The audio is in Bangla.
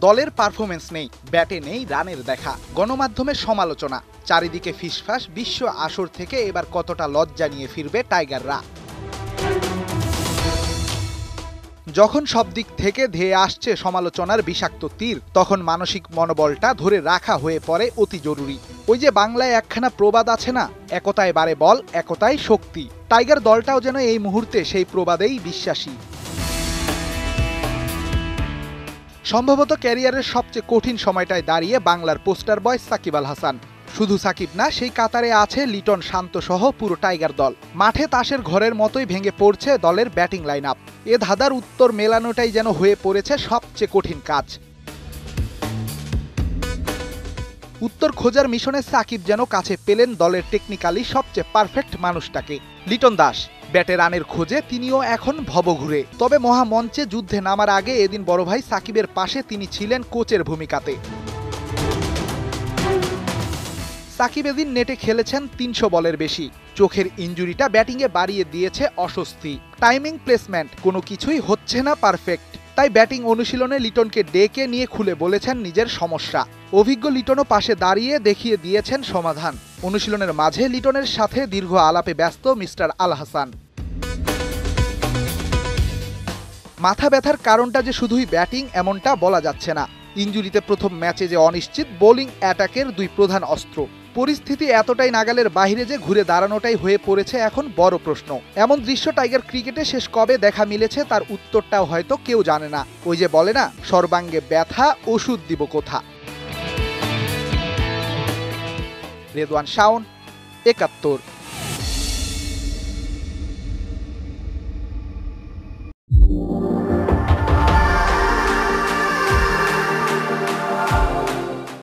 দলের পারফরমেন্স নেই, ব্যাটে নেই রানের দেখা, গণমাধ্যমের সমালোচনা, চারিদিকে ফিসফাস। বিশ্ব আসর থেকে এবার কতটা লজ্জা নিয়ে ফিরবে টাইগাররা? যখন সব দিক থেকে ধেয়ে আসছে সমালোচনার বিষাক্ত তীর, তখন মানসিক মনোবলটা ধরে রাখা হয়ে পড়ে অতি জরুরি। ওই যে বাংলায় একখানা প্রবাদ আছে না, একতায় বাড়ে বল, একতায় শক্তি। টাইগার দলটাও যেন এই মুহূর্তে সেই প্রবাদেই বিশ্বাসী। সম্ভবত ক্যারিয়ারের সবচেয়ে কঠিন সময়টায় দাঁড়িয়ে বাংলার পোস্টার বয় সাকিব আল হাসান। শুধু সাকিব না, সেই কাতারে আছে লিটন, শান্ত সহ পুরো টাইগার দল। মাঠে তাসের ঘরের মতোই ভেঙে পড়ছে দলের ব্যাটিং লাইন আপ। এ ধাঁধার উত্তর মেলানোটাই যেন হয়ে পড়েছে সবচেয়ে কঠিন কাজ। উত্তর খোঁজার মিশনে সাকিব যেন কাছে পেলেন দলের টেকনিক্যালি সবচেয়ে পারফেক্ট মানুষটাকে, লিটন দাস। ব্যাটে রানের খোঁজে তিনিও এখন ভবঘুরে। তবে মহামঞ্চে যুদ্ধে নামার আগে এদিন বড় ভাই সাকিবের পাশে তিনি ছিলেন কোচের ভূমিকাতে। সাকিব এদিন নেটে খেলেছেন ৩০০ বলের বেশি। চোখের ইনজুরিটা ব্যাটিংয়ে বাড়িয়ে দিয়েছে অস্বস্তি। টাইমিং, প্লেসমেন্ট কোনো কিছুই হচ্ছে না পারফেক্ট। তাই ব্যাটিং অনুশীলনে লিটনকে ডেকে নিয়ে খুলে বলেছেন নিজের সমস্যা। অভিজ্ঞ লিটনও পাশে দাঁড়িয়ে দেখিয়ে দিয়েছেন সমাধান। অনুশীলনের মাঝে লিটনের সাথে দীর্ঘ আলাপে ব্যস্ত মিস্টার আল হাসান। মাথা ব্যথার কারণটা যে শুধুই ব্যাটিং এমনটা বলা যাচ্ছে না। ইনজুরিতে প্রথম ম্যাচে যে অনিশ্চিত, বোলিং অ্যাটাকের দুই প্রধান অস্ত্র। পরিস্থিতি এতটাই নাগালের বাইরে যে ঘুরে দাঁড়ানোটাই হয়ে পড়েছে এখন বড় প্রশ্ন। এমন দৃশ্য টাইগার ক্রিকেটে শেষ কবে দেখা মিলেছে তার উত্তরটাও হয়তো কেউ জানে না। ওই যে বলে না, সর্বাঙ্গে ব্যথা, ওষুধ দিব কোথা। রেদওয়ান শাওন, ৭১।